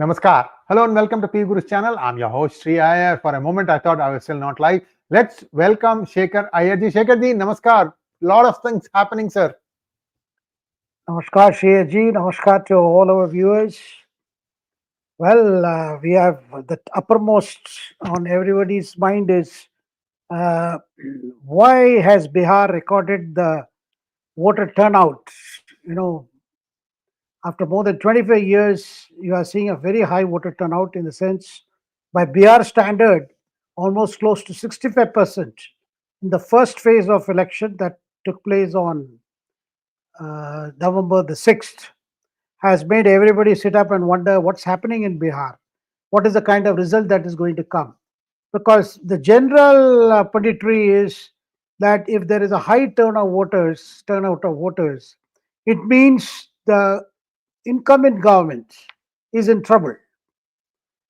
Namaskar. Hello and welcome to 𝗶𝗏𝗏's channel. I'm your host Sri Iyer. For a moment I thought I was still not live. Let's welcome Shekhar Iyer ji. Shekhar ji, namaskar. Lot of things happening, sir. Namaskar, Shreya Namaskar to all our viewers. Well, we have the uppermost on everybody's mind is uh, why has Bihar recorded the voter turnout? After more than 25 years, you are seeing a very high voter turnout in the sense, by Bihar standard, almost close to 65% in the first phase of election that took place on November the 6th. Has made everybody sit up and wonder what's happening in Bihar. What is the kind of result that is going to come? Because the general punditry is that if there is a high turnout of voters, it means the incumbent government is in trouble.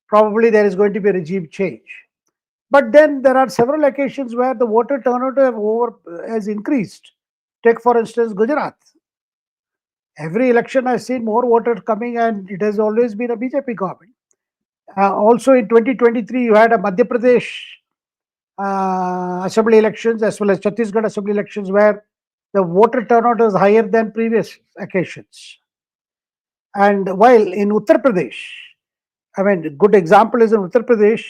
Probably there is going to be a regime change. But then there are several occasions where the voter turnout has increased. Take, for instance, Gujarat. Every election I've seen more voters coming, and it has always been a BJP government. Also in 2023, you had a Madhya Pradesh assembly elections as well as Chhattisgarh assembly elections where the voter turnout was higher than previous occasions. And while in Uttar Pradesh, I mean, a good example is in Uttar Pradesh,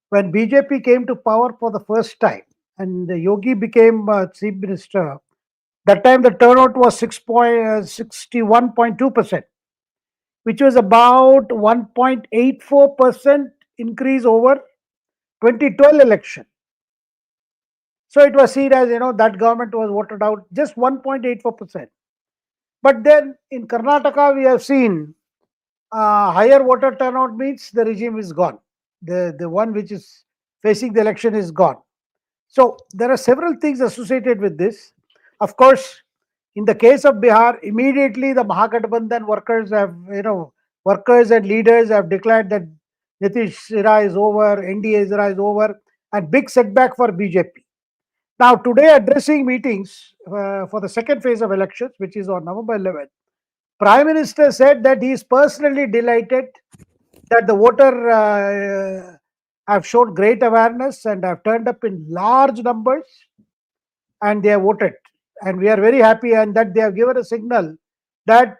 when BJP came to power for the first time and Yogi became chief minister, that time the turnout was 61.2%, which was about 1.84% increase over 2012 election. So it was seen as, that government was voted out just 1.84%. But then in Karnataka, we have seen higher voter turnout means the regime is gone. The one which is facing the election is gone. So there are several things associated with this. Of course, in the case of Bihar, immediately the Mahagathbandhan workers and leaders have declared that Nitish era is over, NDA era is over, and big setback for BJP. Now, today addressing meetings for the second phase of elections, which is on November 11th, Prime Minister said that he is personally delighted that the voter have shown great awareness and have turned up in large numbers and they have voted. And we are very happy, and that they have given a signal that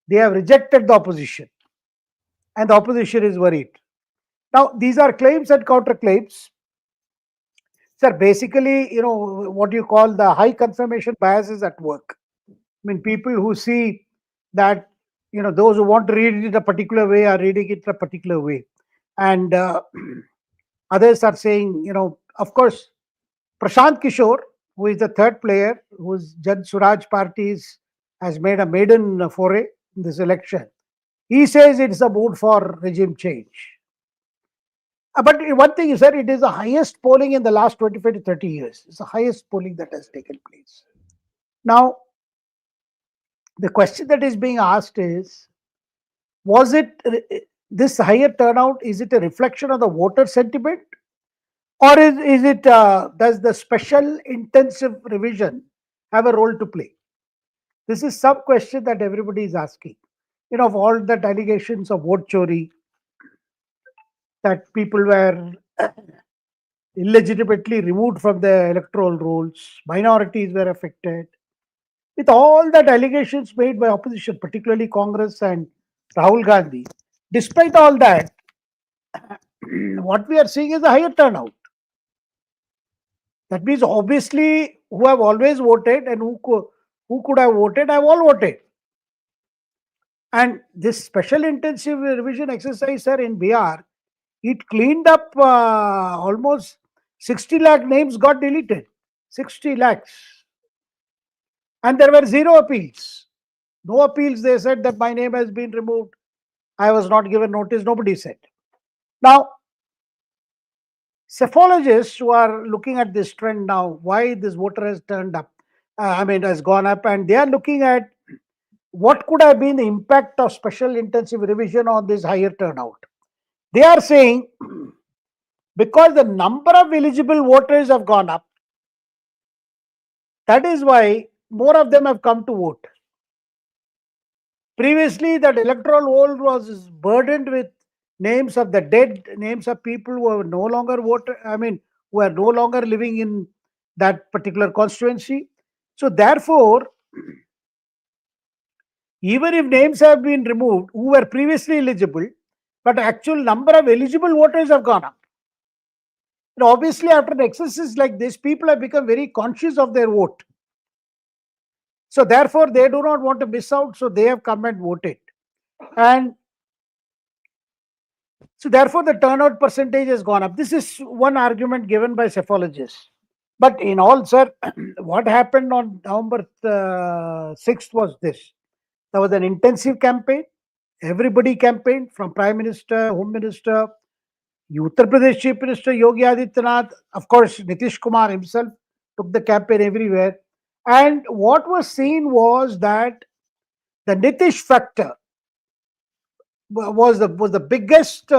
they have rejected the opposition and the opposition is worried. Now, these are claims and counterclaims. Sir, basically, what you call the high confirmation bias is at work. I mean, people who see that, those who want to read it a particular way are reading it a particular way. And others are saying, of course, Prashant Kishore, who is the third player, whose Jan Suraj parties has made a maiden foray in this election. He says it's a mood for regime change. But one thing is that it is the highest polling in the last 25 to 30 years. It's the highest polling that has taken place. Now, the question that is being asked is, was it this higher turnout, is it a reflection of the voter sentiment? Or is it, does the special intensive revision have a role to play? This is some question that everybody is asking. Of all that allegations of vote chori, that people were illegitimately removed from the electoral rolls, minorities were affected. With all that allegations made by opposition, particularly Congress and Rahul Gandhi, despite all that, what we are seeing is a higher turnout. That means obviously who have always voted and who could have voted have all voted. And this special intensive revision exercise, sir, in Bihar, it cleaned up almost 60 lakh names got deleted. 60 lakhs. And there were zero appeals. No appeals. They said that my name has been removed. I was not given notice. Nobody said. Now, psephologists who are looking at this trend now, why this voter has turned up, has gone up, and they are looking at what could have been the impact of special intensive revision on this higher turnout. They are saying because the number of eligible voters have gone up, that is why more of them have come to vote. Previously, that electoral roll was burdened with names of the dead, names of people who are no longer who are no longer living in that particular constituency. So therefore, even if names have been removed who were previously eligible, but actual number of eligible voters have gone up. And obviously, after an exercise like this, people have become very conscious of their vote. So therefore, they do not want to miss out. So they have come and voted. And so therefore, the turnout percentage has gone up. This is one argument given by psephologists. But in all, sir, what happened on November 6th was this. There was an intensive campaign. Everybody campaigned, from Prime Minister, Home Minister, Uttar Pradesh Chief Minister Yogi Adityanath, of course, Nitish Kumar himself took the campaign everywhere. And what was seen was that the Nitish factor was the biggest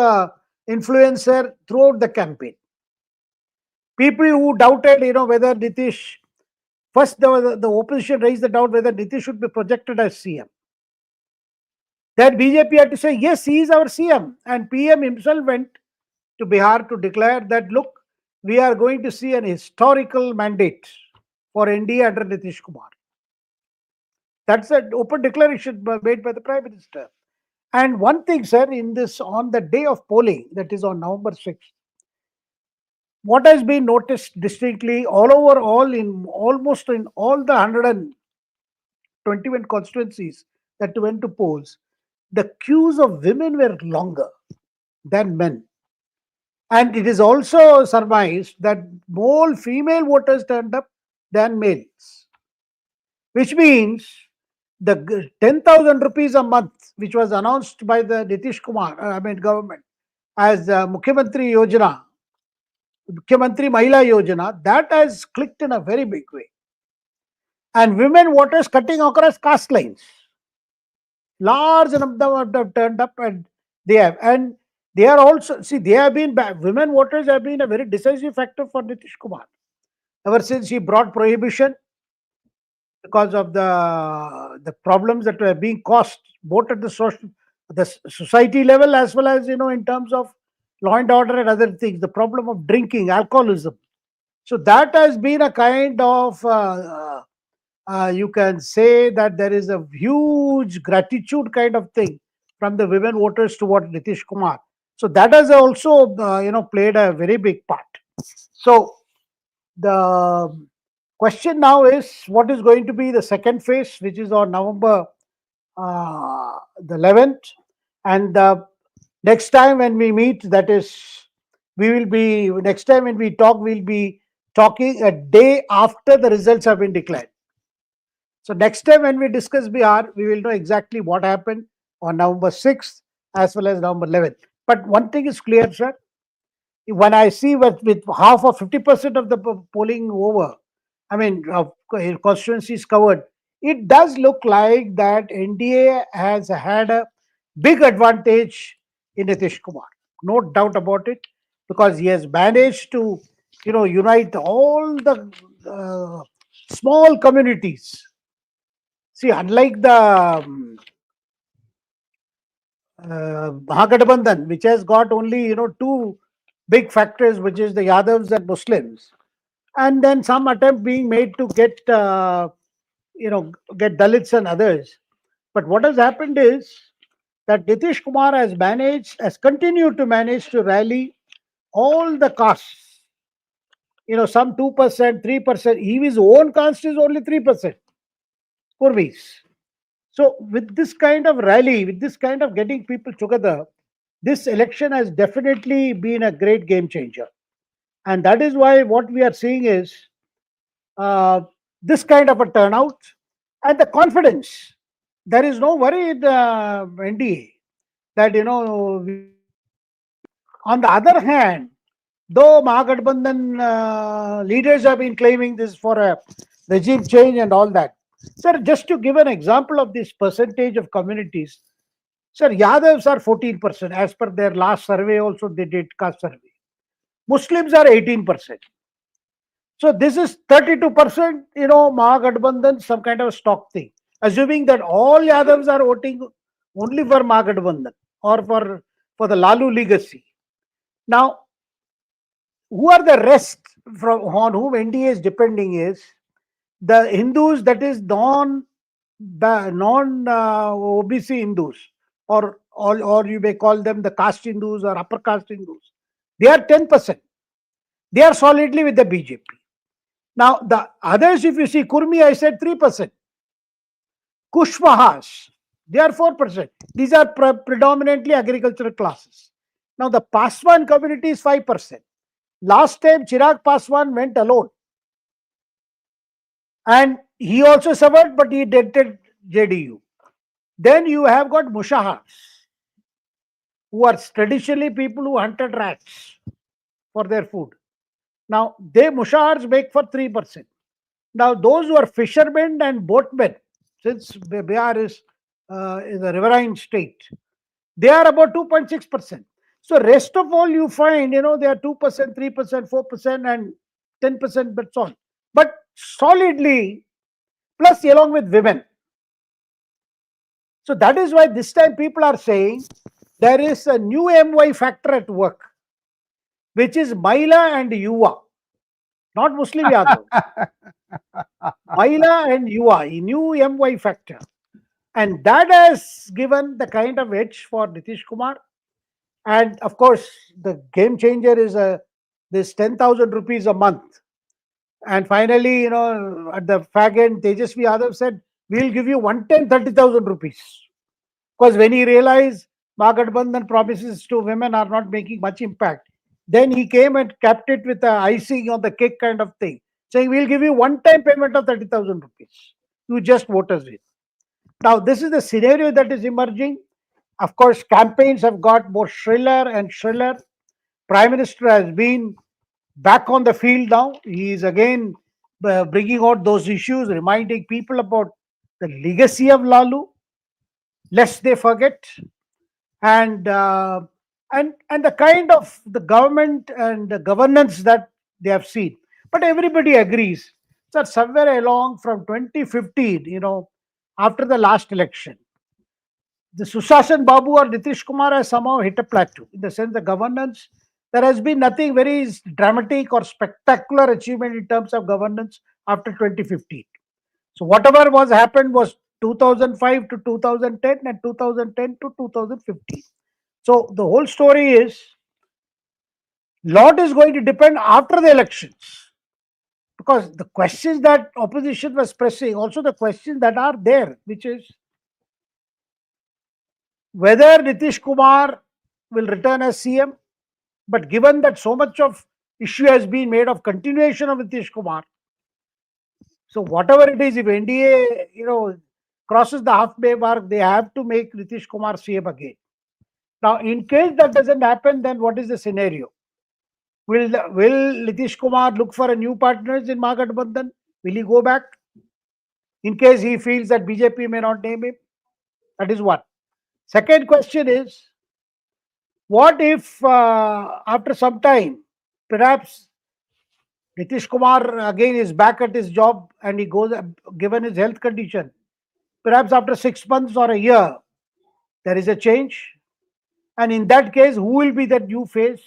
influencer throughout the campaign. People who doubted, whether Nitish, first the opposition raised the doubt whether Nitish should be projected as CM. That BJP had to say, yes, he is our CM. And PM himself went to Bihar to declare that, look, we are going to see an historical mandate for NDA under Nitish Kumar. That's an open declaration made by the Prime Minister. And one thing, sir, in this, on the day of polling, that is on November 6th, what has been noticed distinctly almost in all the 121 constituencies that went to polls, the queues of women were longer than men. And it is also surmised that more female voters turned up than males, which means the 10,000 rupees a month, which was announced by the Nitish Kumar, government, as Mukhyamantri Yojana, Mukhyamantri Mahila Yojana, that has clicked in a very big way. And women voters cutting across caste lines. Large number of them have turned up, and they are also, they have been, women voters have been a very decisive factor for Nitish Kumar. Ever since he brought prohibition, because of the problems that were being caused both at the society level as well as, in terms of law and order and other things, the problem of drinking, alcoholism. So that has been a kind of, you can say that there is a huge gratitude kind of thing from the women voters toward Nitish Kumar. So that has also, played a very big part. So the question now is, what is going to be the second phase, which is on November the 11th, and the next time when we meet, that is, next time when we talk, we'll be talking a day after the results have been declared. So next time when we discuss Bihar, we will know exactly what happened on November 6th as well as November 11th. But one thing is clear, sir. When I see with half of 50% of the polling over, constituencies covered, it does look like that NDA has had a big advantage in Nitish Kumar. No doubt about it, because he has managed to, unite all the small communities. See, unlike the Mahagathbandhan, which has got only, two big factors, which is the Yadavs and Muslims, and then some attempt being made to get, get Dalits and others. But what has happened is that Nitish Kumar has continued to manage to rally all the castes. Some 2%, 3%. His own caste is only 3%. Kurmis. So with this kind of rally, with this kind of getting people together, this election has definitely been a great game changer. And that is why what we are seeing is this kind of a turnout and the confidence. There is no worry in the NDA that, on the other hand, though Mahagathbandhan leaders have been claiming this for a regime change and all that. Sir, just to give an example of this percentage of communities, sir, Yadavs are 14%. As per their last survey also, they did caste survey. Muslims are 18%. So this is 32%, Mahagathbandhan, some kind of a stock thing. Assuming that all Yadavs are voting only for Mahagathbandhan or for for the Lalu legacy. Now, who are the rest from on whom NDA is depending is the Hindus, that is OBC Hindus, or you may call them the caste Hindus or upper caste Hindus. They are 10%. They are solidly with the BJP. Now, the others, if you see, Kurmi, I said 3%. Kushwahas, they are 4%. These are predominantly agricultural classes. Now, the Paswan community is 5%. Last time, Chirag Paswan went alone. And he also suffered, but he dented JDU. Then you have got Mushahars, who are traditionally people who hunted rats for their food. Now, they Mushahars make for 3%. Now, those who are fishermen and boatmen, since Bihar is a riverine state, they are about 2.6%. So, rest of all you find, they are 2%, 3%, 4%, and 10%, that's all. But solidly, plus along with women. So, that is why this time people are saying there is a new MY factor at work, which is Maila and Yuva, not Muslim Yadav. Maila and Yuva, a new MY factor. And that has given the kind of edge for Nitish Kumar. And of course, the game changer is this 10,000 rupees a month. And finally, at the fag end, Tejasvi Yadav said, we'll give you 110, 30,000 rupees. Because when he realized Mahagathbandhan promises to women are not making much impact, then he came and capped it with the icing on the cake kind of thing, saying, we'll give you one-time payment of 30,000 rupees. You just vote us in. Now, this is the scenario that is emerging. Of course, campaigns have got more shriller and shriller. Prime Minister has been back on the field now. He is again bringing out those issues, reminding people about the legacy of Lalu, lest they forget, and the kind of the government and the governance that they have seen. But everybody agrees that somewhere along from 2015, after the last election, the Sushashan Babu or Nitish Kumar has somehow hit a plateau. In the sense, the governance, there has been nothing very dramatic or spectacular achievement in terms of governance after 2015. So whatever was happened was 2005 to 2010 and 2010 to 2015. So the whole story is, lot is going to depend after the elections. Because the questions that opposition was pressing, also the questions that are there, which is whether Nitish Kumar will return as CM, but given that so much of issue has been made of continuation of Nitish Kumar, so whatever it is, if NDA, crosses the halfway mark, they have to make Nitish Kumar CM again. Now, in case that doesn't happen, then what is the scenario? Will Nitish Kumar look for a new partners in Mahagathbandhan? Will he go back? In case he feels that BJP may not name him? That is one. Second question is, what if after some time, perhaps Nitish Kumar again is back at his job and he goes, given his health condition, perhaps after 6 months or a year, there is a change. And in that case, who will be that new face?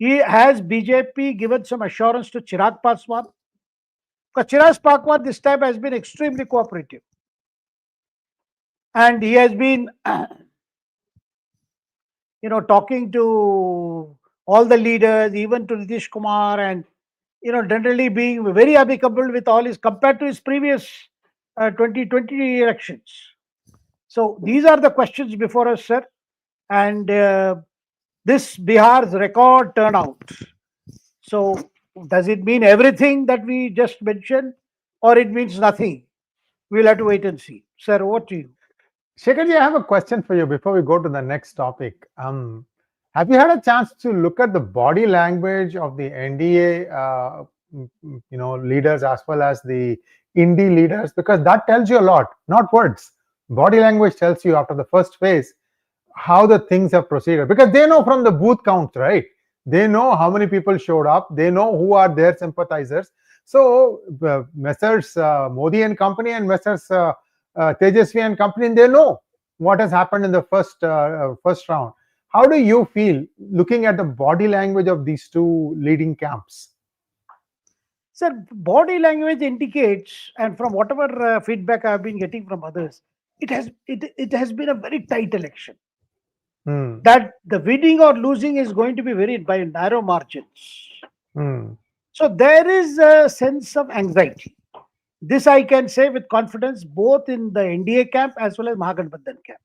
Has BJP given some assurance to Chirag Paswan? Because Chirag Paswan this time has been extremely cooperative. And he has been, talking to all the leaders, even to Nitish Kumar, and, generally being very amicable with all his, compared to his previous 2020 elections. So these are the questions before us, sir. And this Bihar's record turnout. So does it mean everything that we just mentioned, or it means nothing? We'll have to wait and see. Sir, over to you. Shekharji, I have a question for you before we go to the next topic. Have you had a chance to look at the body language of the NDA, leaders as well as the Indy leaders? Because that tells you a lot, not words. Body language tells you after the first phase how the things have proceeded, because they know from the booth count, right? They know how many people showed up. They know who are their sympathizers. So Messrs. Modi and company and Messrs. Tejasvi and company, they know what has happened in the first round. How do you feel looking at the body language of these two leading camps? Sir, body language indicates, and from whatever feedback I've been getting from others, it has been a very tight election. Hmm. That the winning or losing is going to be very by narrow margins. Hmm. So there is a sense of anxiety. This I can say with confidence, both in the NDA camp as well as Mahagathbandhan camp.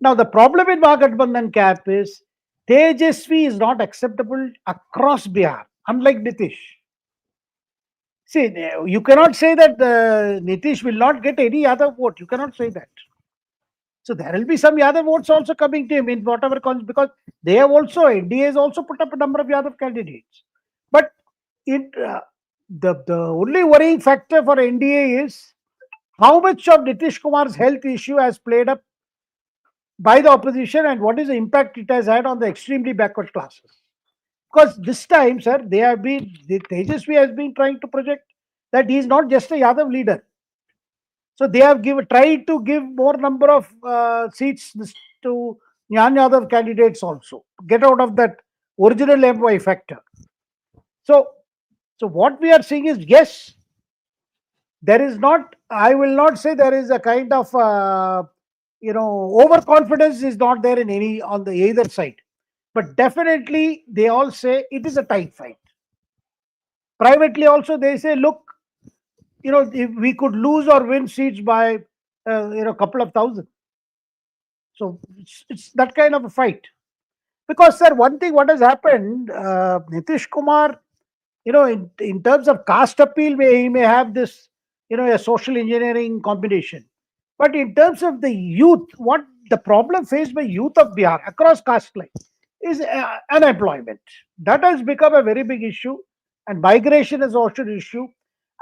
Now, the problem in Mahagathbandhan camp is Tejasvi is not acceptable across Bihar, unlike Nitish. See, you cannot say that Nitish will not get any other vote. You cannot say that. So there will be some Yadav votes also coming to him in whatever because they have also NDA has also put up a number of Yadav candidates. But the only worrying factor for NDA is how much of Nitish Kumar's health issue has played up by the opposition and what is the impact it has had on the extremely backward classes. Because this time, sir, Tejasvi has been trying to project that he is not just a Yadav leader. So they have tried to give more number of seats to Jnana Yadav candidates also. Get out of that original MY factor. So what we are seeing is, yes, there is not, I will not say there is a kind of, overconfidence is not there on the either side. But definitely they all say it is a tight fight. Privately also they say, look, if we could lose or win seats by, a couple of thousand. So it's that kind of a fight. Because, sir, one thing what has happened, Nitish Kumar, in terms of caste appeal, he may have this, a social engineering combination. But in terms of the youth, what the problem faced by youth of Bihar across caste lines is unemployment. That has become a very big issue, and migration is also an issue.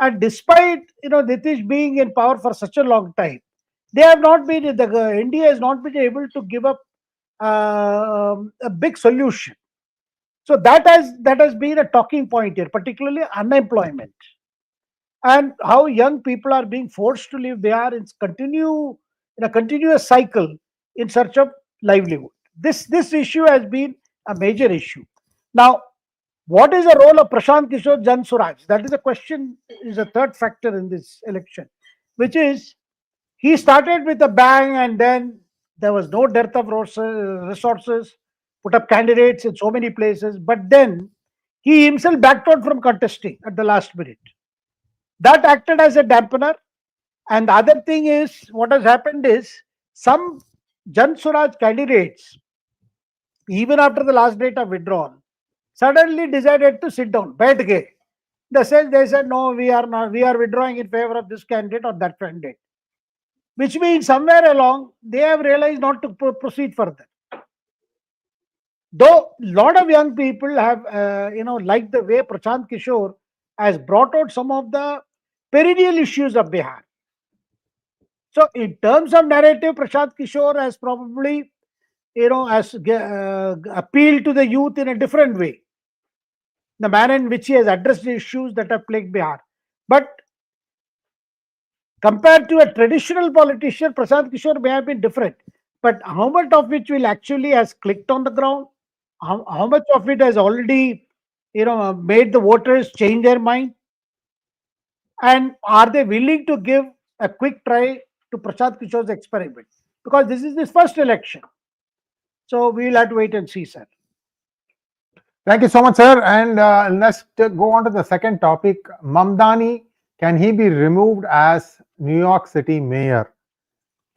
And despite Nitish being in power for such a long time, they have not been India has not been able to give up a big solution. So that has been a talking point here, particularly unemployment and how young people are being forced to live Bihar in a continuous cycle in search of livelihood. This issue has been a major issue. Now, what is the role of Prashant Kishore Jan Suraj? That is a question, is a third factor in this election, which is he started with a bang and then there was no dearth of resources, put up candidates in so many places, but then he himself backed out from contesting at the last minute. That acted as a dampener. And the other thing is, what has happened is some Jan Suraj candidates, even after the last date of withdrawal, suddenly decided to sit down, baith gaye. They said, no, we are not, we are withdrawing in favor of this candidate or that candidate. Which means somewhere along, they have realized not to proceed further. Though a lot of young people have, liked the way Prashant Kishore has brought out some of the perennial issues of Bihar. So in terms of narrative, Prashant Kishore has probably, has appealed to the youth in a different way. The manner in which he has addressed the issues that have plagued Bihar. But compared to a traditional politician, Prashant Kishore may have been different. But how much of which will actually has clicked on the ground? How much of it has already, made the voters change their mind? And are they willing to give a quick try to Prashant Kishore's experiment? Because this is his first election. So we will have to wait and see, sir. Thank you so much, sir. And let's go on to the second topic. Mamdani, can he be removed as New York City Mayor?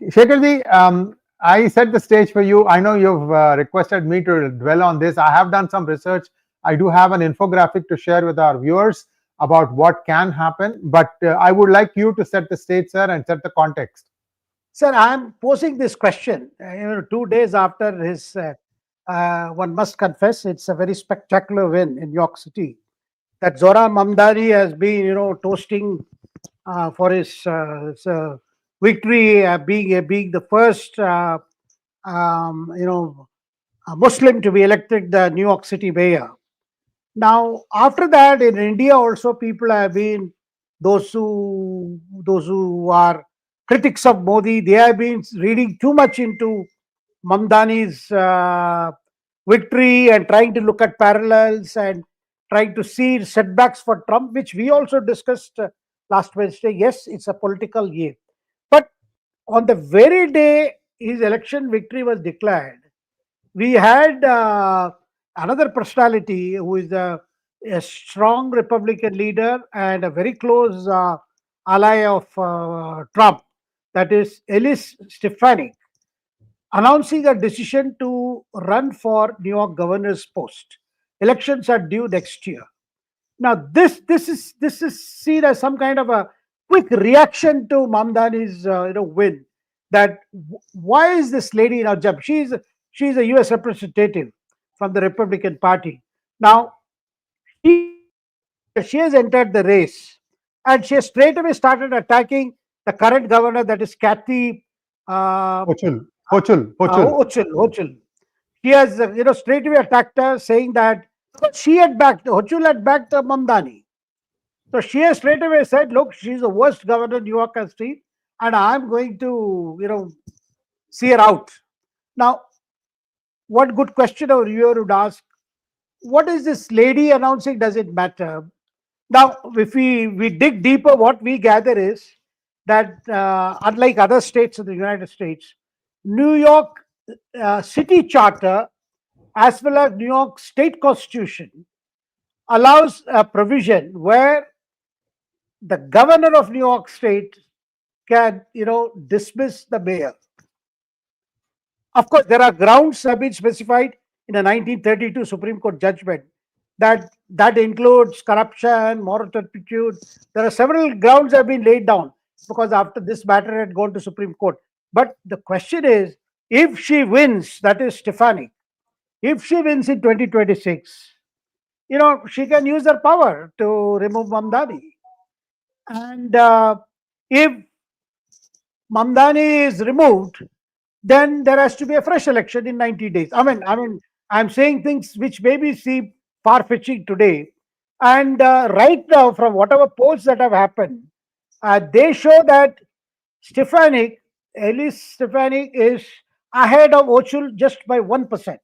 Shekhar, I set the stage for you. I know you've requested me to dwell on this. I have done some research. I do have an infographic to share with our viewers about what can happen. But I would like you to set the stage, sir, and set the context. Sir, I am posing this question 2 days after his, one must confess, it's a very spectacular win in York City. That Zohran Mamdani has been, toasting for his victory, being the first, Muslim to be elected the New York City Mayor. Now, after that, in India also, people have been those who are critics of Modi. They have been reading too much into Mamdani's victory and trying to look at parallels and trying to see setbacks for Trump, which we also discussed last Wednesday. Yes, it's a political year. But on the very day his election victory was declared, we had another personality who is a strong Republican leader and a very close ally of Trump, that is Elise Stefanik, announcing a decision to run for New York governor's post. Elections are due next year. Now, this is seen as some kind of a quick reaction to Mamdani's win. That why is this lady now jump? She's a U.S. representative from the Republican Party. Now she has entered the race, and she has straight away started attacking the current governor, that is Kathy Hochul. Hochul. She has straight away attacked her, saying that she had backed Hochul had backed Mamdani. So she has straight away said, "Look, she's the worst governor New York has seen, and I'm going to see her out." Now, what good question our viewer would ask: what is this lady announcing? Does it matter? Now, if we dig deeper, what we gather is that unlike other states in the United States, New York city charter as well as New York state constitution allows a provision where the governor of New York state can dismiss the mayor. Of course, there are grounds have been specified in a 1932 Supreme Court judgment that includes corruption, moral turpitude. There are several grounds have been laid down because after this matter had gone to Supreme Court. But the question is, if she wins, that is Stefanik, if she wins in 2026, she can use her power to remove Mamdani. And if Mamdani is removed, then there has to be a fresh election in 90 days. I'm saying things which maybe seem far-fetching today. And right now, from whatever polls that have happened, they show that Elise Stefanik is ahead of Hochul just by 1%.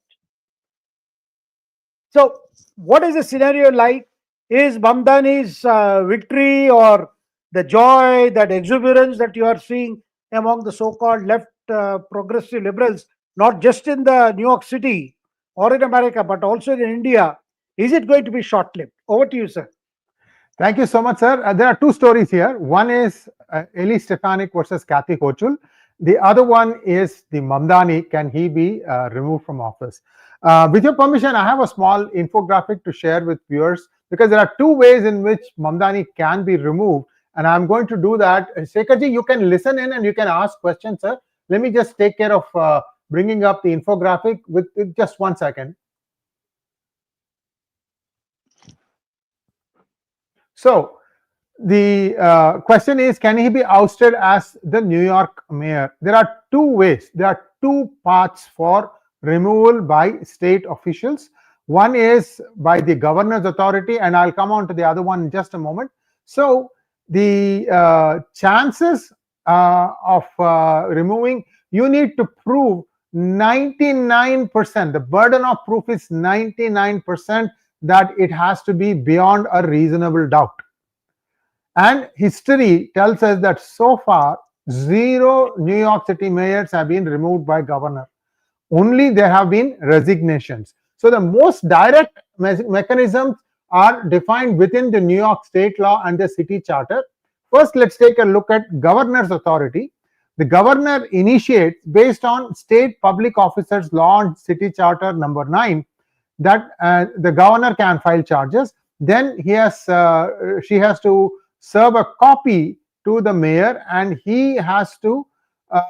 So, what is the scenario like? Is Mamdani's victory or the joy, that exuberance that you are seeing among the so-called left progressive liberals, not just in the New York City or in America, but also in India, is it going to be short-lived? Over to you, sir. Thank you so much, sir. There are two stories here. One is Elise Stefanik versus Kathy Hochul. The other one is the Mamdani. Can he be removed from office? With your permission, I have a small infographic to share with viewers because there are two ways in which Mamdani can be removed, and I'm going to do that. Shekharji, you can listen in and you can ask questions, sir. Let me just take care of bringing up the infographic with just 1 second. So the question is, can he be ousted as the New York mayor? There are two ways. There are two paths for removal by state officials. One is by the governor's authority, and I'll come on to the other one in just a moment. So the chances of removing, you need to prove 99%. The burden of proof is 99% that it has to be beyond a reasonable doubt. And history tells us that so far, 0 New York City mayors have been removed by governor. Only there have been resignations. So the most direct mechanisms are defined within the New York state law and the city charter. First, let's take a look at governor's authority. The governor initiates, based on state public officers law and city charter number 9, that the governor can file charges. Then she has to serve a copy to the mayor, and he has to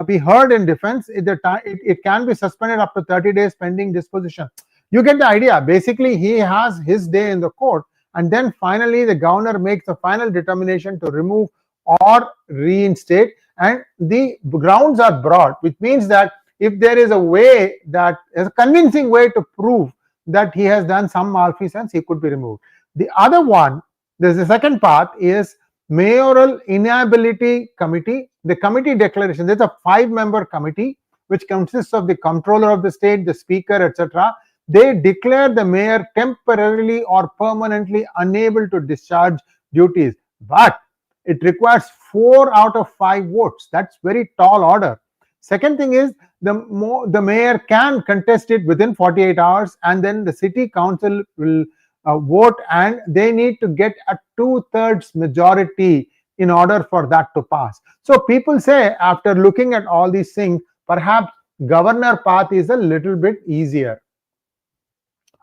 be heard in defense. It can be suspended up to 30 days pending disposition. You get the idea. Basically, he has his day in the court, and then finally the governor makes a final determination to remove or reinstate, and the grounds are broad, which means that if there is a way, that is a convincing way to prove that he has done some malfeasance, he could be removed. The other one, there's a second path, is mayoral inability committee. The committee declaration, there's a 5-member committee which consists of the comptroller of the state, the speaker, etc. they declare the mayor temporarily or permanently unable to discharge duties. But it requires 4 out of 5 votes. That's very tall order. Second thing is, the mayor can contest it within 48 hours, and then the city council will vote, and they need to get a 2/3 majority in order for that to pass. So people say, after looking at all these things, perhaps governor path is a little bit easier.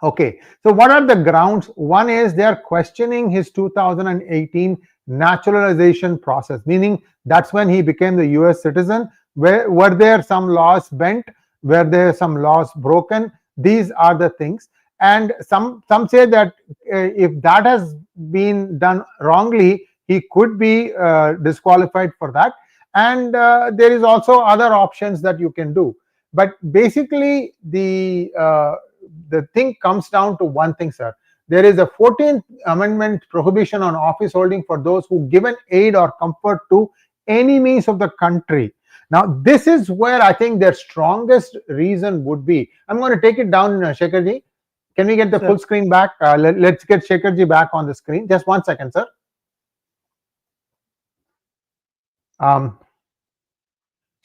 Okay, so what are the grounds? One is they are questioning his 2018 naturalization process, meaning that's when he became the US citizen. Were there some laws bent? Were there some laws broken? These are the things. And some say that if that has been done wrongly, he could be disqualified for that. And there is also other options that you can do. But basically, the thing comes down to one thing, sir. There is a 14th Amendment prohibition on office holding for those who give an aid or comfort to enemies of the country. Now, this is where I think their strongest reason would be. I'm going to take it down, Shekharji. Can we get the full screen back? Let's get Shekharji back on the screen. Just 1 second, sir.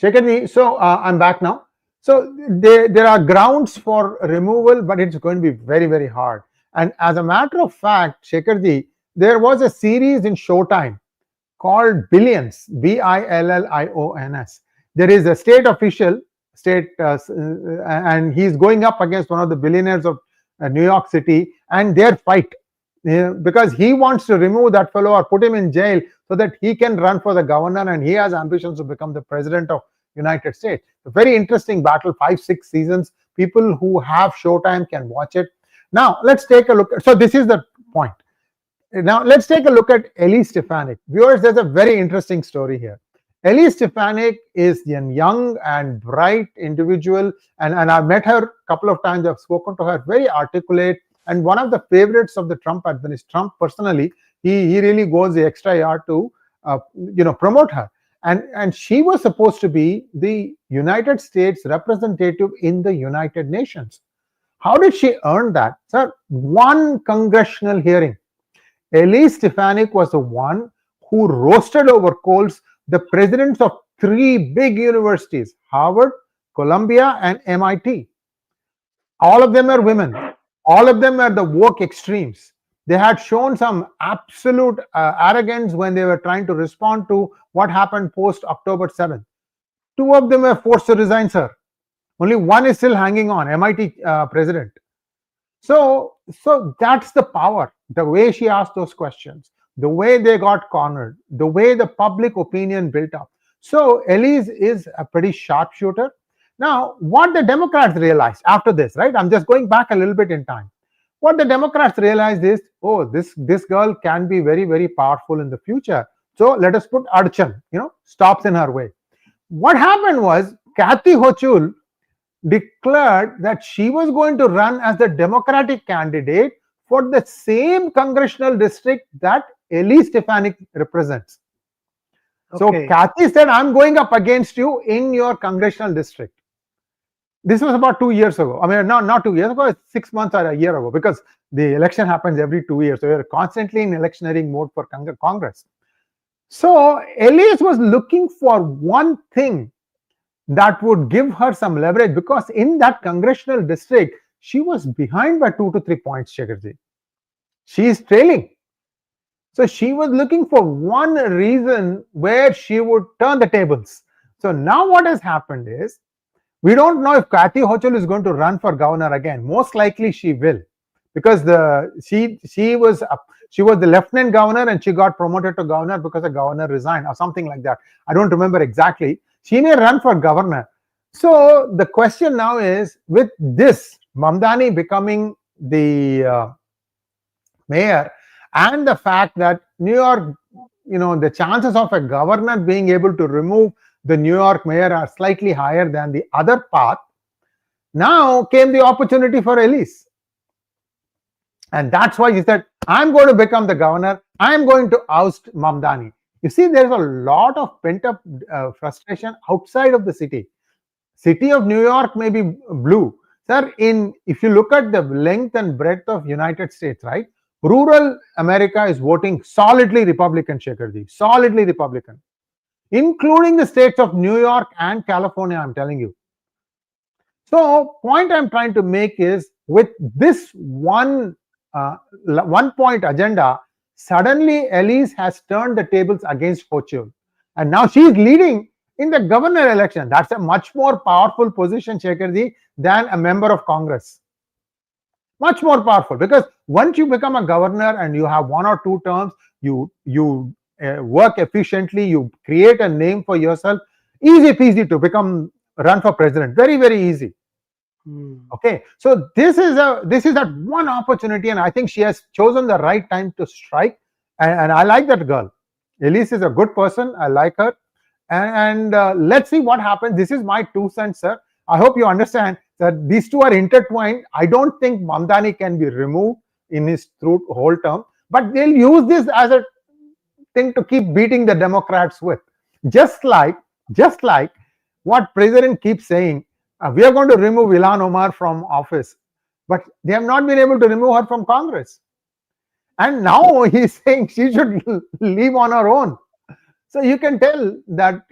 Shekharji, so I'm back now. So there are grounds for removal, but it's going to be very, very hard. And as a matter of fact, Shekharji, there was a series in Showtime called Billions, Billions. There is a state official, and he's going up against one of the billionaires of New York City, and their fight, because he wants to remove that fellow or put him in jail so that he can run for the governor, and he has ambitions to become the president of United States. A very interesting battle, 5-6 seasons. People who have Showtime can watch it. Now let's take a look. So this is the point. Now let's take a look at Elise Stefanik. Viewers, there's a very interesting story here. Elise Stefanik is a young and bright individual, and I've met her a couple of times. I've spoken to her, very articulate, and one of the favorites of the Trump administration. Trump personally, he really goes the extra yard to promote her. And she was supposed to be the United States representative in the United Nations. How did she earn that? Sir, one congressional hearing. Elise Stefanik was the one who roasted over coals the presidents of 3 big universities, Harvard, Columbia, and MIT. All of them are women. All of them are the woke extremes. They had shown some absolute arrogance when they were trying to respond to what happened post October 7th. 2 of them were forced to resign, sir. Only one is still hanging on, MIT president. So that's the power, the way she asked those questions, the way they got cornered, the way the public opinion built up. So Elise is a pretty sharpshooter. Now, what the Democrats realized after this, right? I'm just going back a little bit in time. What the Democrats realized is, oh, this girl can be very, very powerful in the future. So let us put Adchan, stops in her way. What happened was, Kathy Hochul declared that she was going to run as the Democratic candidate for the same congressional district that Elise Stefanik represents. Okay. So Kathy said, I'm going up against you in your congressional district. This was about 2 years ago. I mean, not 2 years ago, it's 6 months or a year ago, because the election happens every 2 years. So you're constantly in electioneering mode for Congress. So Elise was looking for one thing that would give her some leverage, because in that congressional district, she was behind by 2 to 3 points, Shekharji. She is trailing. So she was looking for one reason where she would turn the tables. So now what has happened is, we don't know if Kathy Hochul is going to run for governor again. Most likely she will, because she was the lieutenant governor and she got promoted to governor because the governor resigned or something like that. I don't remember exactly. She may run for governor. So the question now is, with this Mamdani becoming the mayor, and the fact that New York, the chances of a governor being able to remove the New York mayor are slightly higher than the other path, now came the opportunity for Elise. And that's why he said, I'm going to become the governor. I'm going to oust Mamdani. You see, there's a lot of pent-up frustration outside of the city. City of New York may be blue. Sir, if you look at the length and breadth of United States, right? Rural America is voting solidly Republican, Shekharji, solidly Republican, including the states of New York and California, I'm telling you. So, point I'm trying to make is with this one point agenda, suddenly Elise has turned the tables against Hochul. And now she is leading in the governor election. That's a much more powerful position, Shekharji, than a member of Congress. Much more powerful, because once you become a governor and you have 1 or 2 terms, you work efficiently, you create a name for yourself. Easy peasy to run for president. Very, very easy. Okay, so this is that one opportunity, and I think she has chosen the right time to strike. And I like that girl. Elise is a good person. I like her, and let's see what happens. This is my 2 cents, sir. I hope you understand that these two are intertwined. I don't think Mamdani can be removed in his whole term, but they'll use this as a thing to keep beating the Democrats with. Just like what President keeps saying, we are going to remove Ilhan Omar from office, but they have not been able to remove her from Congress. And now he's saying she should leave on her own. So you can tell that,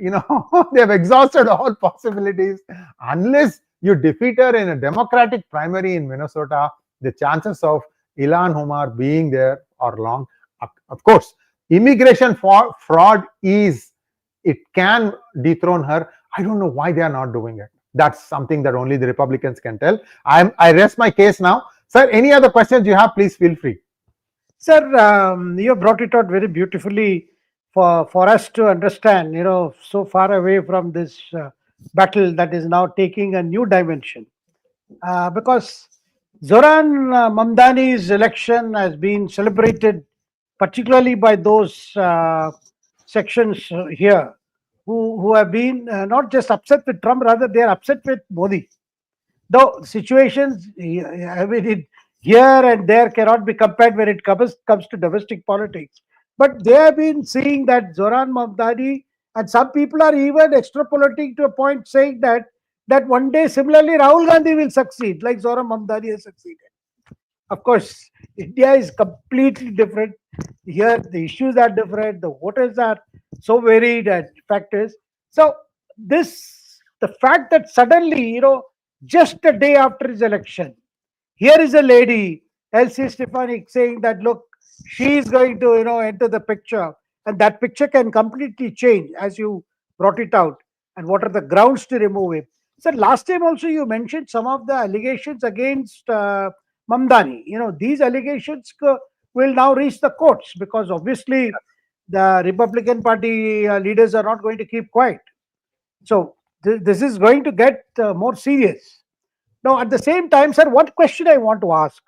they've exhausted all possibilities. Unless you defeat her in a Democratic primary in Minnesota, the chances of Ilhan Omar being there are long. Of course, immigration fraud it can dethrone her. I don't know why they are not doing it. That's something that only the Republicans can tell. I rest my case now. Sir, any other questions you have, please feel free. Sir, you brought it out very beautifully for us to understand, so far away from this battle that is now taking a new dimension. Because Zohran Mamdani's election has been celebrated, particularly by those sections here who have been not just upset with Trump, rather they are upset with Modi. Though situations, I mean, here and there cannot be compared when it comes to domestic politics. But they have been seeing that Zohran Mamdani, and some people are even extrapolating to a point saying that one day similarly Rahul Gandhi will succeed like Zohran Mamdani has succeeded. Of course, India is completely different. Here the issues are different, the voters are so varied and factors. So the fact that suddenly, just a day after his election, here is a lady, Elise Stefanik, saying that, look, she is going to, enter the picture, and that picture can completely change as you brought it out. And what are the grounds to remove him? So last time also you mentioned some of the allegations against Mamdani. These allegations will now reach the courts, because obviously the Republican Party leaders are not going to keep quiet. So this is going to get more serious. Now, at the same time, sir, what question I want to ask,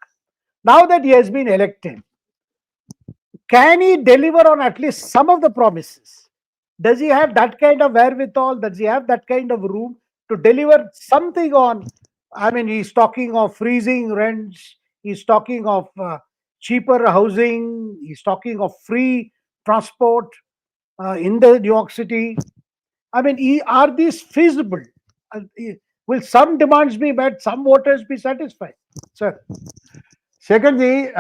now that he has been elected, can he deliver on at least some of the promises? Does he have that kind of wherewithal? Does he have that kind of room to deliver something on? I mean, he's talking of freezing rents. He's talking of cheaper housing. He's talking of free transport in the New York City. I mean, are these feasible? Will some demands be met? Some voters be satisfied? Sir. Shekharji,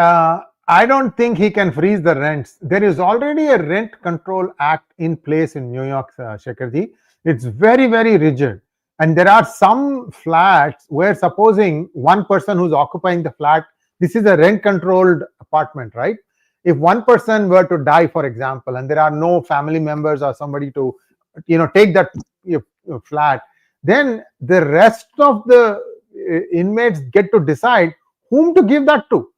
I don't think he can freeze the rents. There is already a Rent Control Act in place in New York, Shekharji. It's very, very rigid. And there are some flats where, supposing one person who's occupying the flat, this is a rent-controlled apartment, right? If one person were to die, for example, and there are no family members or somebody to, take that flat, then the rest of the inmates get to decide whom to give that to.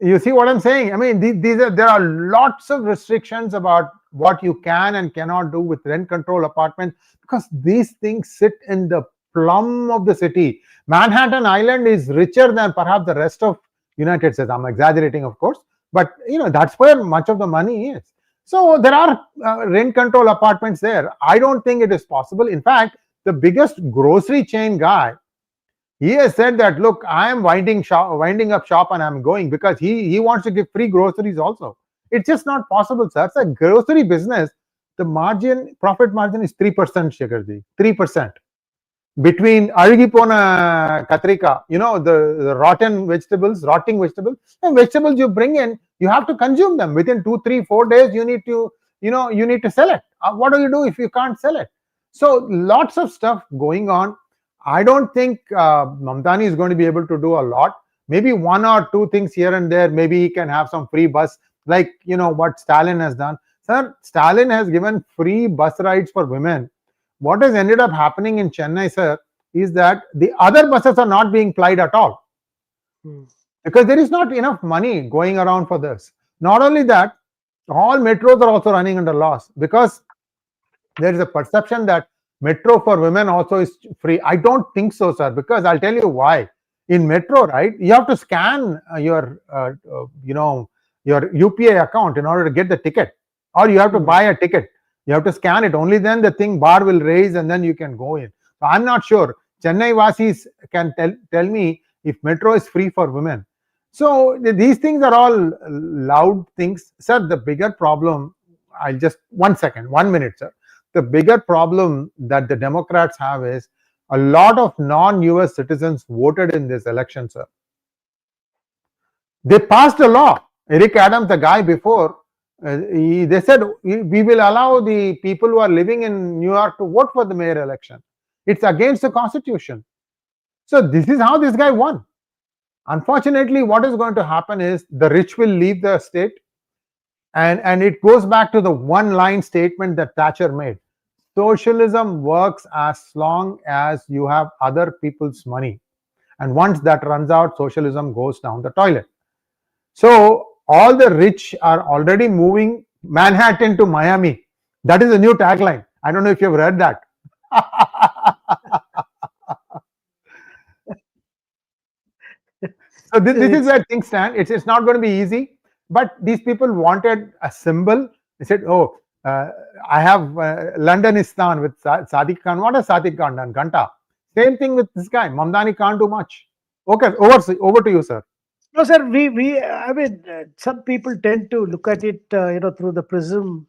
You see what I'm saying? I mean, there are lots of restrictions about what you can and cannot do with rent control apartments, because these things sit in the plum of the city. Manhattan Island is richer than perhaps the rest of United States. I'm exaggerating, of course, but that's where much of the money is. So there are rent control apartments there. I don't think it is possible. In fact, the biggest grocery chain guy, he has said that, look, I am winding up shop and I'm going, because he wants to give free groceries also. It's just not possible, sir. It's a grocery business. The profit margin is 3%, Shekharji. 3%. between Arugipona Katrika, the rotting vegetables, and vegetables you bring in, you have to consume them within 2, 3, 4 days. You need to sell it. What do you do if you can't sell it? So lots of stuff going on. I don't think Mamdani is going to be able to do a lot. Maybe 1 or 2 things here and there. Maybe he can have some free bus, like what Stalin has done. Sir, Stalin has given free bus rides for women. What has ended up happening in Chennai, sir, is that the other buses are not being plied at all. Because there is not enough money going around for this. Not only that, all metros are also running under loss, because there is a perception that metro for women also is free. I don't think so, sir, because I'll tell you why. In metro, right, you have to scan your UPI account in order to get the ticket, or you have to buy a ticket. You have to scan it. Only then the thing bar will raise and then you can go in. So I'm not sure. Chennai Vasis can tell me if metro is free for women. So these things are all loud things. Sir, the bigger problem, I'll just 1 second, 1 minute, sir. The bigger problem that the Democrats have is a lot of non-US citizens voted in this election, sir. They passed a law. Eric Adams, the guy before, they said we will allow the people who are living in New York to vote for the mayor election. It's against the Constitution. So this is how this guy won. Unfortunately, what is going to happen is the rich will leave the state, and it goes back to the one-line statement that Thatcher made. Socialism works as long as you have other people's money. And once that runs out, socialism goes down the toilet. So all the rich are already moving Manhattan to Miami. That is a new tagline. I don't know if you've read that. So this is where things stand. It's not going to be easy, but these people wanted a symbol. They said, oh, I have Londonistan with Sadiq Khan. What has Sadiq Khan done? Ghanta. Same thing with this guy. Mamdani can't do much. Okay, over to you, sir. No, sir. I mean, some people tend to look at it, through the prism.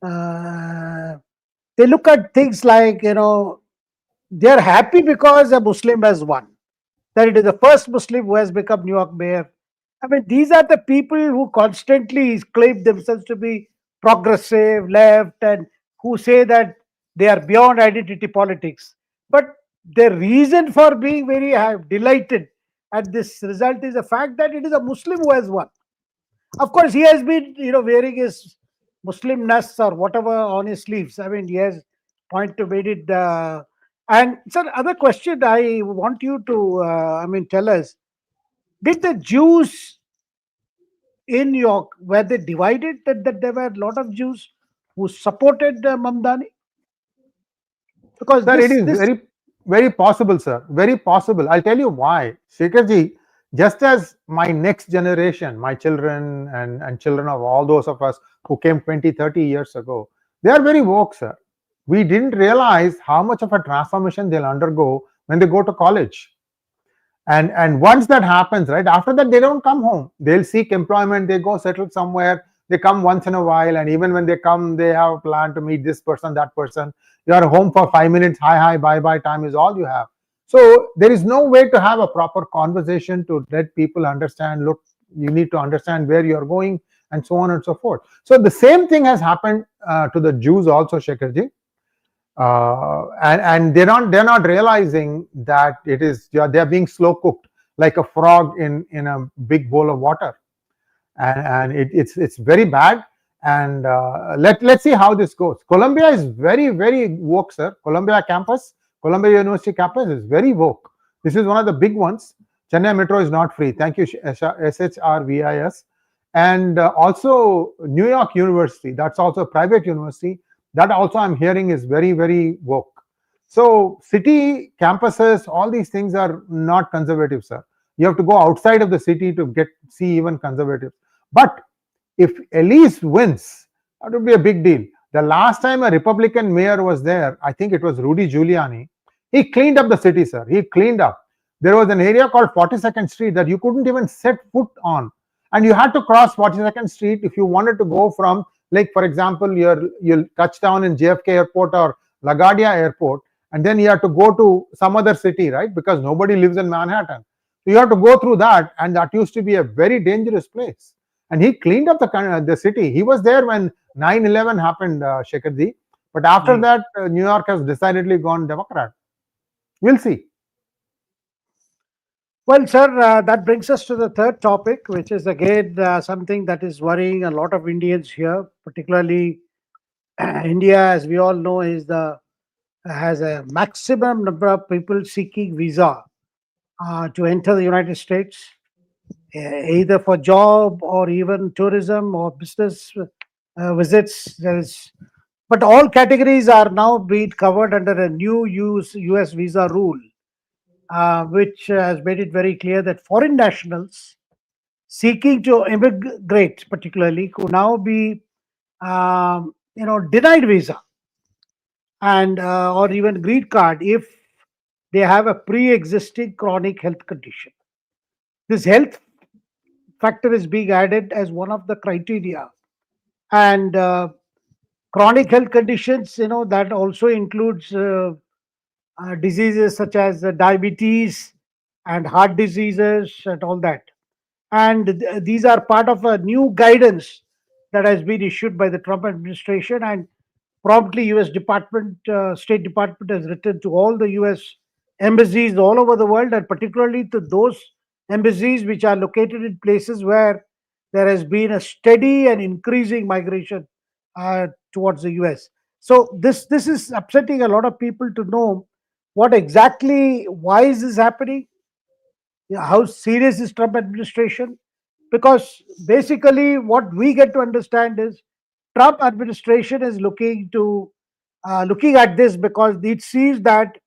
They look at things like, they're happy because a Muslim has won. That it is the first Muslim who has become New York mayor. I mean, these are the people who constantly claim themselves to be progressive, left, and who say that they are beyond identity politics. But the reason for being very delighted at this result is the fact that it is a Muslim who has won. Of course, he has been, wearing his Muslimness or whatever on his sleeves. I mean, he has made it. And sir, other question I want you to, tell us: did the Jews in New York, were they divided? That there were a lot of Jews who supported Mamdani? Because sir, it is very, very possible, sir. Very possible. I'll tell you why. Shekharji, just as my next generation, my children and children of all those of us who came 20, 30 years ago, they are very woke, sir. We didn't realize how much of a transformation they'll undergo when they go to college. And once that happens, right, after that, they don't come home. They'll seek employment. They go settle somewhere. They come once in a while. And even when they come, they have a plan to meet this person, that person. You are home for 5 minutes. Hi, bye. Time is all you have. So there is no way to have a proper conversation to let people understand, look, you need to understand where you're going, and so on and so forth. So the same thing has happened to the Jews also, Shekharji. And they're not realizing that they're being slow cooked like a frog in a big bowl of water, and it's very bad. And let's see how this goes. Columbia is very, very woke, sir. Columbia University campus is very woke. This is one of the big ones. Chennai Metro is not free. Thank you, SHRVIS. And also New York University, that's also a private university. That also I'm hearing is very, very woke. So city campuses, all these things are not conservative, sir. You have to go outside of the city to see even conservative. But if Elise wins, that would be a big deal. The last time a Republican mayor was there, I think it was Rudy Giuliani, he cleaned up the city, sir. He cleaned up. There was an area called 42nd Street that you couldn't even set foot on. And you had to cross 42nd Street if you wanted to go from, like, for example, you'll touch down in JFK Airport or LaGuardia Airport, and then you have to go to some other city, right? Because nobody lives in Manhattan. So you have to go through that, and that used to be a very dangerous place. And he cleaned up the city. He was there when 9/11 happened, Shekharji. But after that, New York has decidedly gone Democrat. We'll see. Well, sir, that brings us to the third topic, which is again something that is worrying a lot of Indians here, particularly India, as we all know, has a maximum number of people seeking visa to enter the United States, either for job or even tourism or business visits. But all categories are now being covered under a new US visa rule, which has made it very clear that foreign nationals seeking to immigrate, particularly, could now be, denied visa and or even green card if they have a pre-existing chronic health condition. This health factor is being added as one of the criteria, and chronic health conditions, that also includes diseases such as diabetes and heart diseases and all that. And these are part of a new guidance that has been issued by the Trump administration, and promptly State Department has written to all the US embassies all over the world, and particularly to those embassies which are located in places where there has been a steady and increasing migration towards the US. So this is upsetting a lot of people to know why is this happening, how serious is Trump administration. Because basically what we get to understand is Trump administration is looking at this because it sees that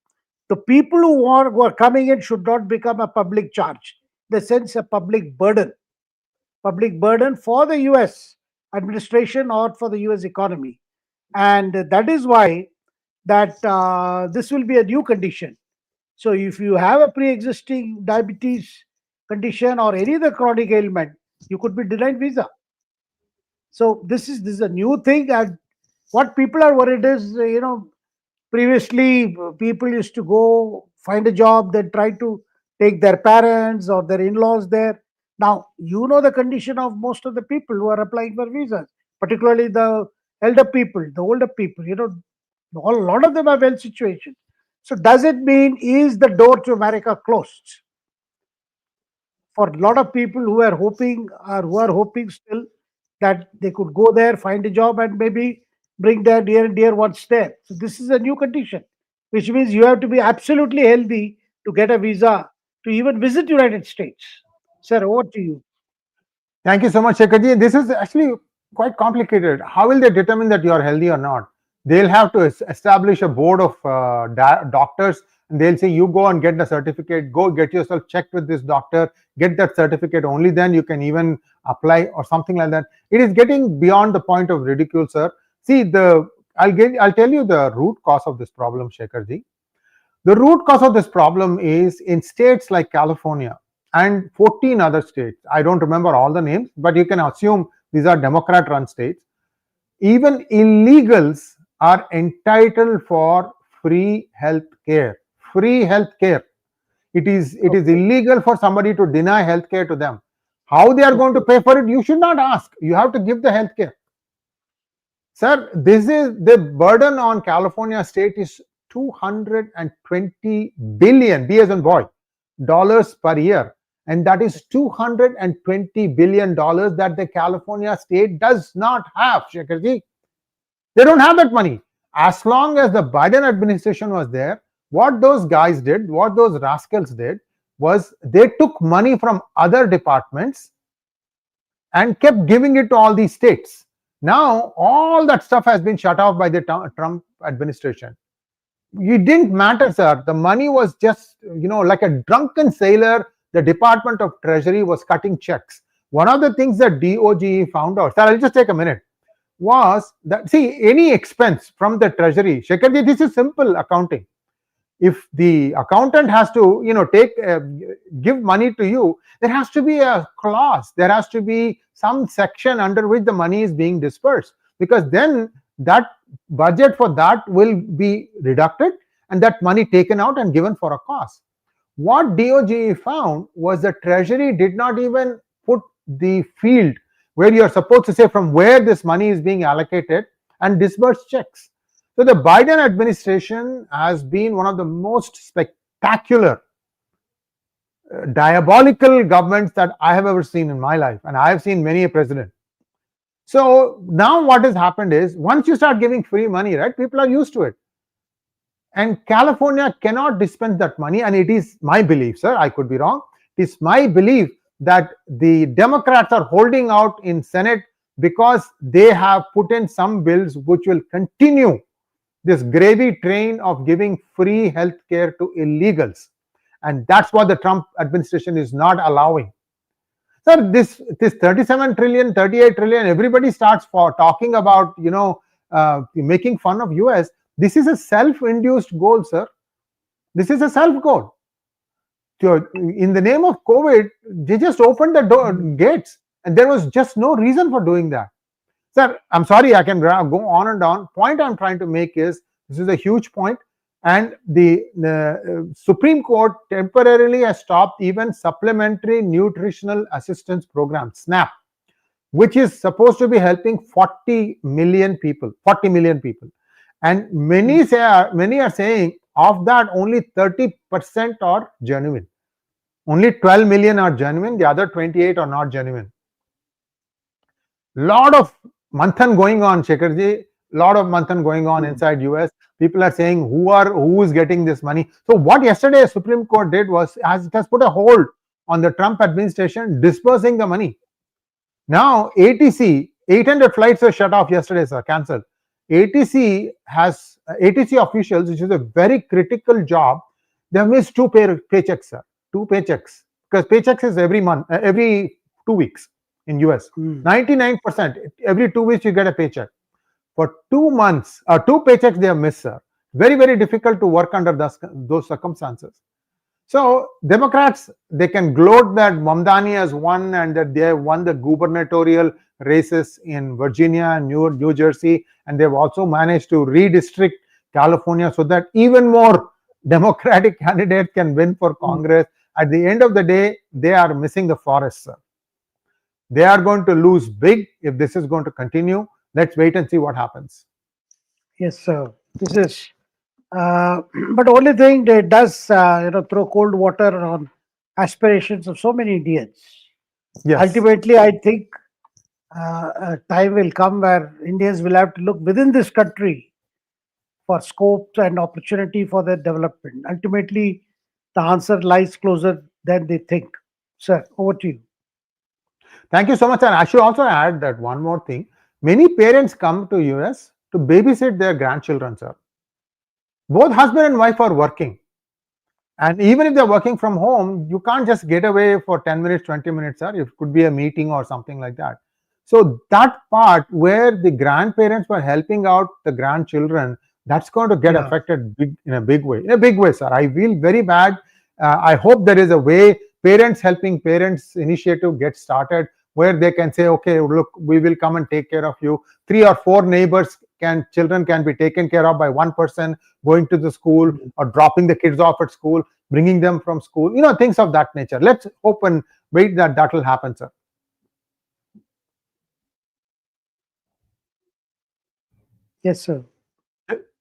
the people who are coming in should not become a public charge, in the sense a public burden for the US administration or for the US economy. And that is why that this will be a new condition. So if you have a pre-existing diabetes condition or any other chronic ailment, you could be denied visa. So this is a new thing, and what people are worried is, previously people used to go find a job, then try to take their parents or their in-laws there. Now the condition of most of the people who are applying for visas, particularly the elder people, the older people. A lot of them are well situated. So does it mean is the door to America closed for a lot of people who are hoping still that they could go there, find a job, and maybe bring their dear and dear ones there? So this is a new condition, which means you have to be absolutely healthy to get a visa to even visit United States. Sir, over to you. Thank you so much, Shekharji. This is actually quite complicated. How will they determine that you are healthy or not? They'll have to establish a board of doctors, and they'll say, you go and get the certificate, go get yourself checked with this doctor, get that certificate, only then you can even apply, or something like that. It is getting beyond the point of ridicule, sir. See, I'll tell you the root cause of this problem, Shekharji. The root cause of this problem is in states like California and 14 other states. I don't remember all the names, but you can assume these are Democrat-run states. Even illegals are entitled for free health care. Free health care. It is illegal for somebody to deny health care to them. How they are going to pay for it, you should not ask. You have to give the health care. Sir, this is the burden on California state is $220 billion, B as in boy, dollars per year. And that is $220 billion that the California state does not have, Shekharji. They don't have that money. As long as the Biden administration was there, what those guys did, what those rascals did, was they took money from other departments and kept giving it to all these states. Now, all that stuff has been shut off by the Trump administration. It didn't matter, sir. The money was just, like a drunken sailor. The Department of Treasury was cutting checks. One of the things that DOGE found out, sir, I'll just take a minute, was that, see, any expense from the Treasury, Shekharji, this is simple accounting. If the accountant has to, give money to you, there has to be a clause. There has to be some section under which the money is being dispersed, because then that budget for that will be deducted, and that money taken out and given for a cause. What DOGE found was the Treasury did not even put the field where you are supposed to say from where this money is being allocated and disburse checks. So the Biden administration has been one of the most spectacular, diabolical governments that I have ever seen in my life, and I have seen many a president. So now what has happened is, once you start giving free money, right, people are used to it. And California cannot dispense that money. And it is my belief, sir, I could be wrong. It's my belief that the Democrats are holding out in Senate because they have put in some bills which will continue this gravy train of giving free health care to illegals. And that's what the Trump administration is not allowing. Sir, this 37 trillion, 38 trillion, everybody starts for talking about, making fun of US. This is a self-induced goal, sir. This is a self-goal. In the name of COVID, they just opened the gates, and there was just no reason for doing that. Sir, I'm sorry, I can go on and on. Point I'm trying to make is, this is a huge point, and the Supreme Court temporarily has stopped even Supplementary Nutritional Assistance Program, SNAP, which is supposed to be helping 40 million people. And many are saying of that only 30% are genuine. Only 12 million are genuine, the other 28 are not genuine. Lot of manthan going on, Shekharji, lot of manthan going on inside US. People are saying who is getting this money. So what yesterday Supreme Court did was has put a hold on the Trump administration dispersing the money. Now ATC, 800 flights were shut off yesterday, sir, cancelled. ATC officials, which is a very critical job, they have missed two paychecks, sir. 2 paychecks, because paychecks is every month, every 2 weeks in US. 99%, every 2 weeks you get a paycheck. For 2 months, 2 paychecks they have missed, sir. Very, very difficult to work under those circumstances. So Democrats, they can gloat that Mamdani has won and that they have won the gubernatorial races in Virginia and New Jersey, and they've also managed to redistrict California so that even more Democratic candidates can win for Congress. At the end of the day, they are missing the forest, sir. They are going to lose big if this is going to continue. Let's wait and see what happens. Yes, sir. This is, but only thing that does, throw cold water on aspirations of so many Indians. Yes. Ultimately, I think a time will come where Indians will have to look within this country for scopes and opportunity for their development. Ultimately, the answer lies closer than they think. Sir, over to you. Thank you so much. And I should also add that one more thing. Many parents come to US to babysit their grandchildren, sir. Both husband and wife are working. And even if they're working from home, you can't just get away for 10 minutes, 20 minutes, sir. It could be a meeting or something like that. So that part where the grandparents were helping out the grandchildren, that's going to get affected in a big way, sir. I feel very bad. I hope there is a way parents helping parents initiative gets started where they can say, okay, look, we will come and take care of you. 3 or 4 neighbors children can be taken care of by one person going to the school or dropping the kids off at school, bringing them from school, things of that nature. Let's hope and wait that will happen, sir. Yes, sir.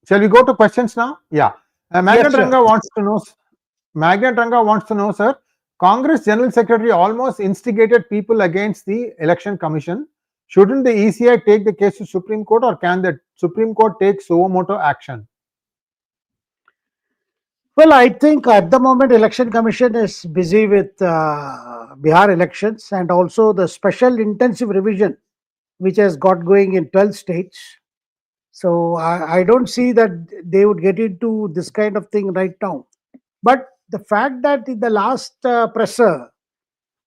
Shall we go to questions now? Yeah. Magnet Ranga wants to know, sir, Congress General Secretary almost instigated people against the Election Commission. Shouldn't the ECI take the case to Supreme Court, or can the Supreme Court take suo motu action? Well, I think at the moment, Election Commission is busy with Bihar elections and also the special intensive revision, which has got going in 12 states. So I don't see that they would get into this kind of thing right now. But the fact that in the last presser,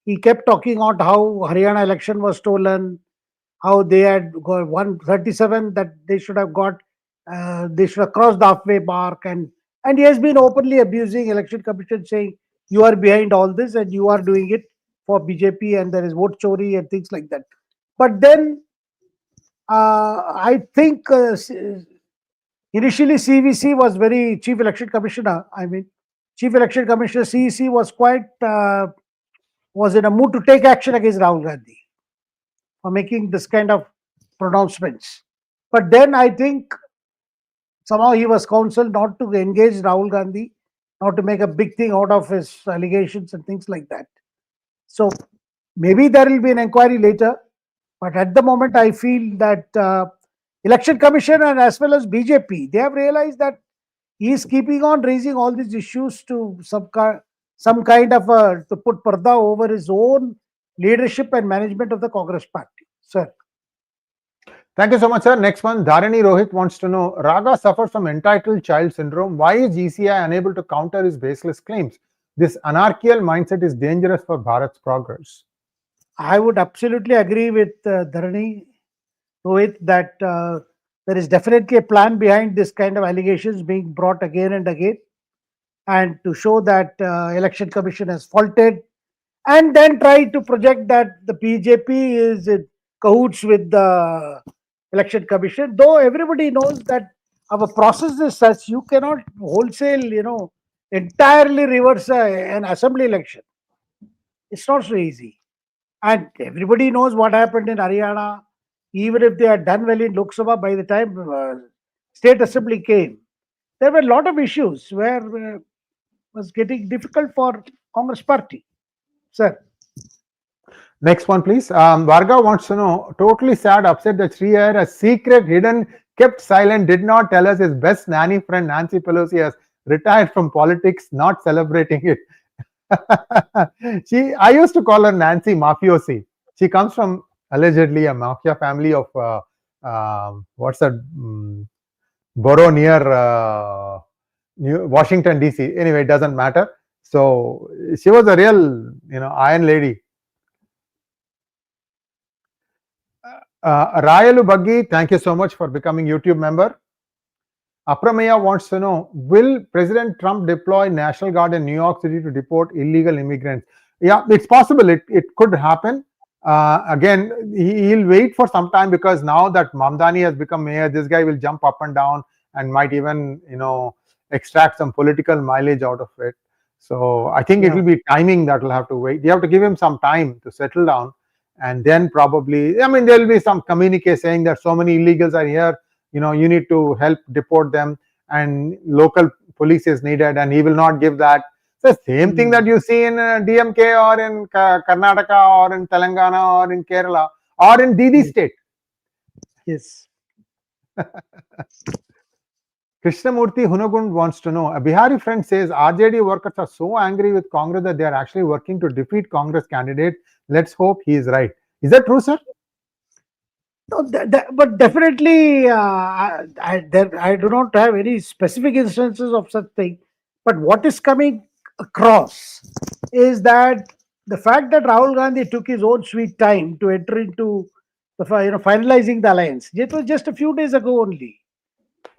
he kept talking about how Haryana election was stolen, how they had got 137 that they should have got, they should have crossed the halfway mark, and he has been openly abusing Election Commission, saying you are behind all this and you are doing it for BJP and there is vote chori and things like that. But then I think Initially, CVC was very Chief Election Commissioner. Chief Election Commissioner CEC was was in a mood to take action against Rahul Gandhi for making this kind of pronouncements. But then I think somehow he was counseled not to engage Rahul Gandhi, not to make a big thing out of his allegations and things like that. So maybe there will be an inquiry later. But at the moment, I feel that Election Commission and as well as BJP, they have realized that he is keeping on raising all these issues to some kind of to put parda over his own leadership and management of the Congress party. Sir. Thank you so much, sir. Next one, Dharani Rohit wants to know, Raga suffers from entitled child syndrome. Why is 𝗥𝗘𝗏 unable to counter his baseless claims? This anarchical mindset is dangerous for Bharat's progress. I would absolutely agree with Dharani Rohit that there is definitely a plan behind this kind of allegations being brought again and again, and to show that Election Commission has faulted, and then try to project that the BJP is in cahoots with the Election Commission, though everybody knows that our process is such, you cannot wholesale, entirely reverse an assembly election. It's not so easy. And everybody knows what happened in Haryana. Even if they had done well in Lok Sabha, by the time State Assembly came, there were a lot of issues where it was getting difficult for Congress party. Sir. Next one, please. Varga wants to know, totally sad, upset that Sri Iyer, a secret, hidden, kept silent, did not tell us his best nanny friend Nancy Pelosi has retired from politics, not celebrating it. I used to call her Nancy Mafiosi. She comes from allegedly a mafia family of what's that borough near Washington DC. Anyway, it doesn't matter. So she was a real, iron lady. Rayalu Baggi, thank you so much for becoming YouTube member. Aprameya wants to know, will President Trump deploy National Guard in New York City to deport illegal immigrants? Yeah, it's possible. It could happen. Again, he'll wait for some time, because now that Mamdani has become mayor, this guy will jump up and down and might even, extract some political mileage out of it. So I think it will be timing that will have to wait. You have to give him some time to settle down. And then probably, there will be some communique saying that so many illegals are here, you need to help deport them, and local police is needed, and he will not give that. It's the same thing that you see in DMK or in Karnataka or in Telangana or in Kerala or in Didi state. Yes. Krishnamurthy Hunagund wants to know, a Bihari friend says RJD workers are so angry with Congress that they are actually working to defeat Congress candidate. Let's hope he is right. Is that true, sir? No, but definitely, I do not have any specific instances of such thing. But what is coming across is that the fact that Rahul Gandhi took his own sweet time to enter into the finalizing the alliance. It was just a few days ago only.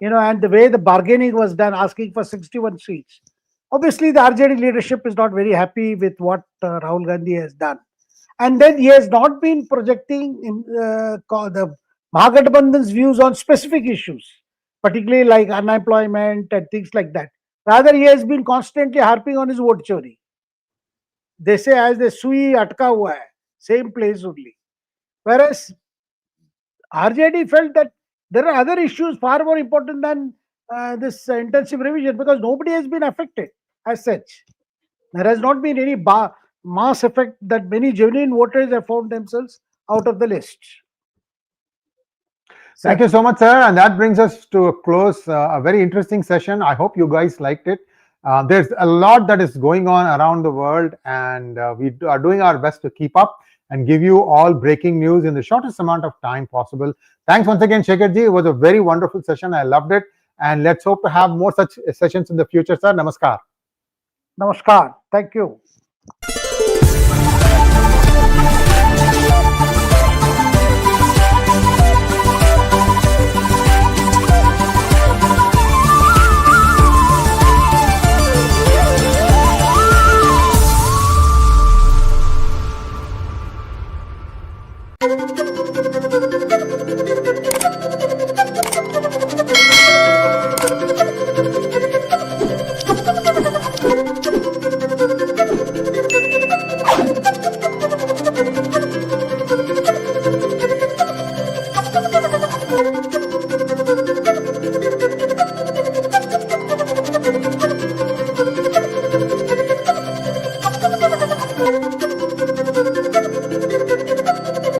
And the way the bargaining was done, asking for 61 seats. Obviously, the RJD leadership is not very happy with what Rahul Gandhi has done. And then he has not been projecting the Mahagathbandhan's views on specific issues, particularly like unemployment and things like that. Rather, he has been constantly harping on his vote chori. They say as the sui atka hua hai, same place only. Whereas RJD felt that there are other issues far more important than this intensive revision, because nobody has been affected as such. There has not been any mass effect that many genuine voters have found themselves out of the list. Thank you so much, sir. And that brings us to a close. A very interesting session. I hope you guys liked it. There's a lot that is going on around the world, and we are doing our best to keep up and give you all breaking news in the shortest amount of time possible. Thanks once again, Shekharji. It was a very wonderful session. I loved it. And let's hope to have more such sessions in the future, sir. Namaskar. Namaskar. Thank you.